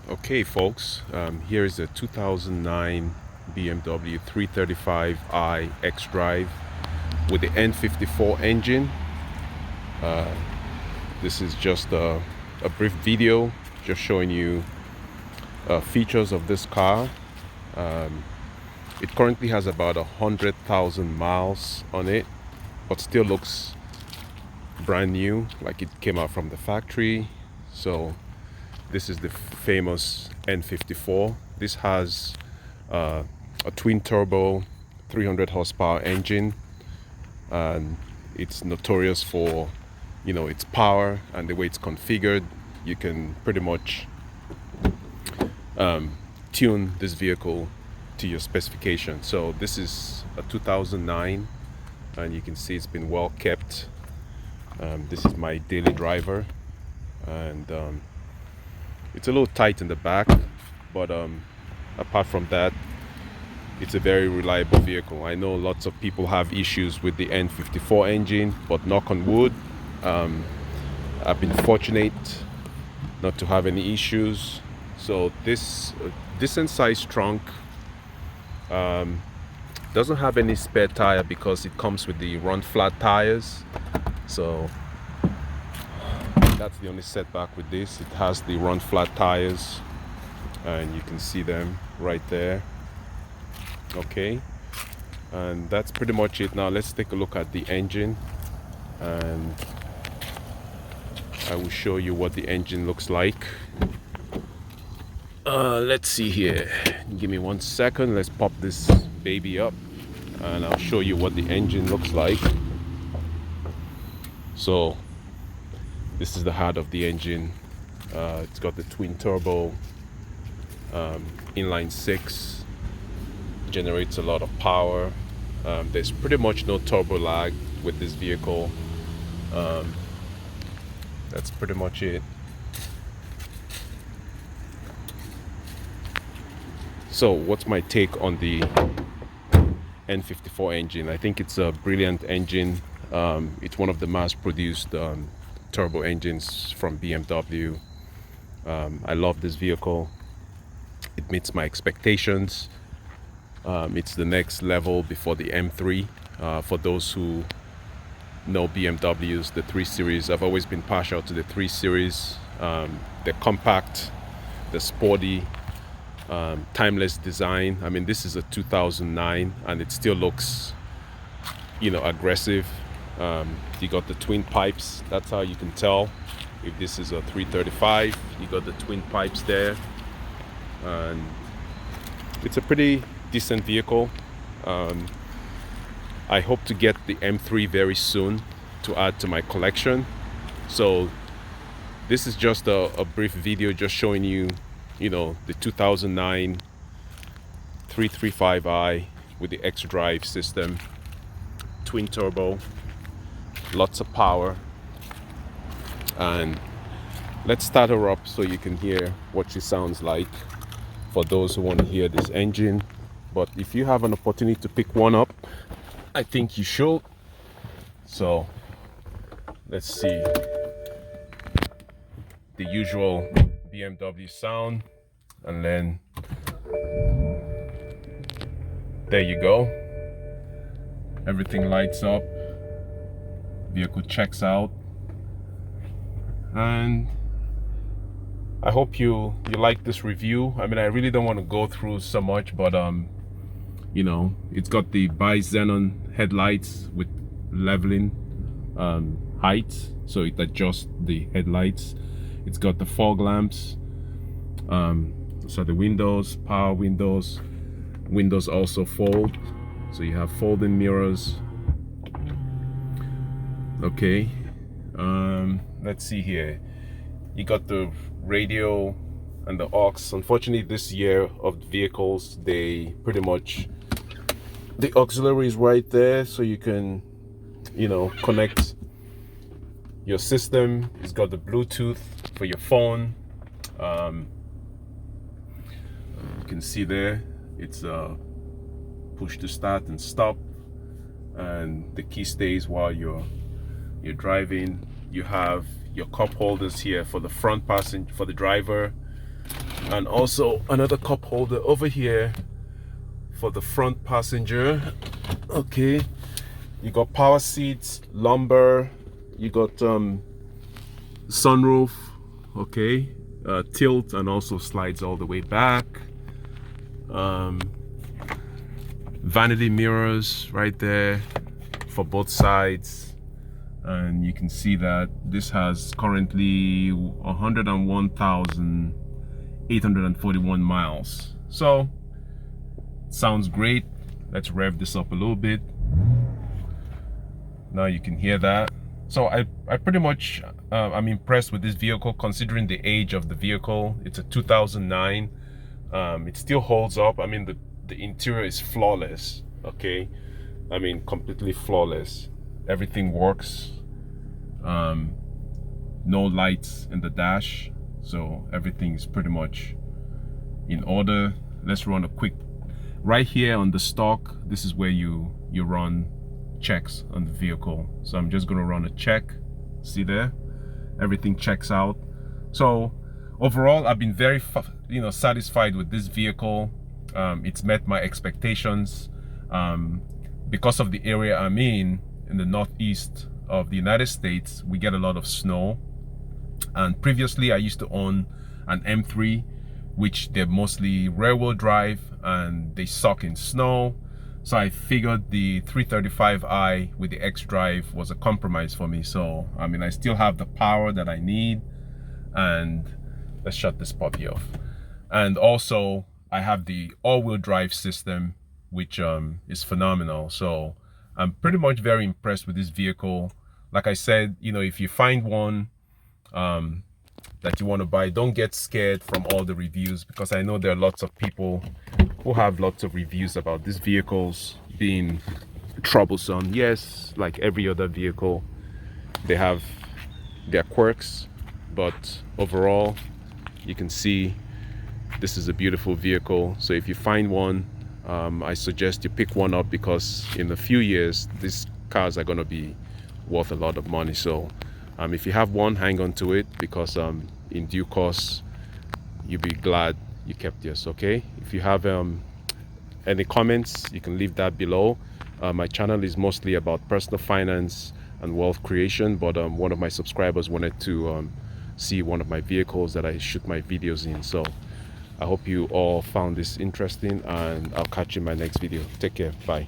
Okay, folks, here is a 2009 BMW 335i xDrive with the N54 engine. This is just a brief video just showing you features of this car. It currently has about 100,000 miles on it, but still looks brand new, like it came out from the factory. So this is the famous N54. This has a twin turbo 300 horsepower engine, and it's notorious for its power and the way it's configured. You can pretty much tune this vehicle to your specification. So this is a 2009, and you can see it's been well kept. This is my daily driver, and it's a little tight in the back, but apart from that, it's a very reliable vehicle. I know lots of people have issues with the N54 engine, but knock on wood, I've been fortunate not to have any issues. So this decent sized trunk doesn't have any spare tire because it comes with the run flat tires. So that's the only setback with this. It has the run flat tires, and you can see them right there. Okay, and that's pretty much it. Now let's take a look at the engine, and I will show you what the engine looks like. Let's see here, give me 1 second. Let's pop this baby up and I'll show you what the engine looks like. So this is the heart of the engine. It's got the twin turbo, inline 6, generates a lot of power. There's pretty much no turbo lag with this vehicle. That's pretty much it. So what's my take on the N54 engine? I think it's a brilliant engine. It's one of the mass-produced turbo engines from BMW. I love this vehicle. It meets my expectations. It's the next level before the M3. For those who know BMWs, the 3 Series, I've always been partial to the 3 Series. They're compact, they're sporty, timeless design. I mean, this is a 2009 and it still looks aggressive. You got the twin pipes. That's how you can tell if this is a 335. You got the twin pipes there, and it's a pretty decent vehicle. I hope to get the M3 very soon to add to my collection. So this is just a brief video just showing you the 2009 335i with the xDrive system, twin turbo, lots of power. And let's start her up so you can hear what she sounds like, for those who want to hear this engine. But if you have an opportunity to pick one up, I think you should. So let's see. The usual BMW sound, and then there you go. Everything lights up, vehicle checks out, and I hope you like this review. I mean, I really don't want to go through so much, but it's got the bi-xenon headlights with leveling heights, so it adjusts the headlights. It's got the fog lamps. So the windows, power windows. Windows also fold, so you have folding mirrors. Okay, let's see here. You got the radio and the aux. Unfortunately, this year of vehicles, they pretty much, the auxiliary is right there, so you can connect your system. It's got the Bluetooth for your phone. You can see there, it's push to start and stop, and the key stays while you're driving. You have your cup holders here for the front passenger, for the driver. And also another cup holder over here for the front passenger. Okay, you got power seats, lumbar, you got sunroof, okay, tilt and also slides all the way back. Vanity mirrors right there for both sides, and you can see that this has currently 101,841 miles. So sounds great. Let's rev this up a little bit. Now you can hear that. So I pretty much I'm impressed with this vehicle considering the age of the vehicle. It's a 2009. It still holds up. I mean, the interior is flawless. Okay, I mean, completely flawless. Everything works. No lights in the dash, so everything is pretty much in order. Let's run a quick right here on the stock. This is where you run checks on the vehicle. So I'm just going to run a check. See there, everything checks out. So overall, I've been very satisfied with this vehicle. It's met my expectations. Because of the area I'm in the northeast of the United States, we get a lot of snow. And previously I used to own an M3, which they're mostly rear-wheel drive and they suck in snow. So I figured the 335i with the xDrive was a compromise for me. So I mean, I still have the power that I need. And let's shut this puppy off. And also I have the all-wheel drive system, which is phenomenal. So I'm pretty much very impressed with this vehicle. Like I said, you know, if you find one that you want to buy, don't get scared from all the reviews, because I know there are lots of people who have lots of reviews about these vehicles being troublesome. Yes, like every other vehicle, they have their quirks, but overall you can see this is a beautiful vehicle. So if you find one, I suggest you pick one up, because in a few years these cars are going to be worth a lot of money. So if you have one, hang on to it, because in due course you'll be glad you kept yours. Okay, if you have any comments, you can leave that below. My channel is mostly about personal finance and wealth creation, but one of my subscribers wanted to see one of my vehicles that I shoot my videos in. So I hope you all found this interesting, and I'll catch you in my next video. Take care. Bye.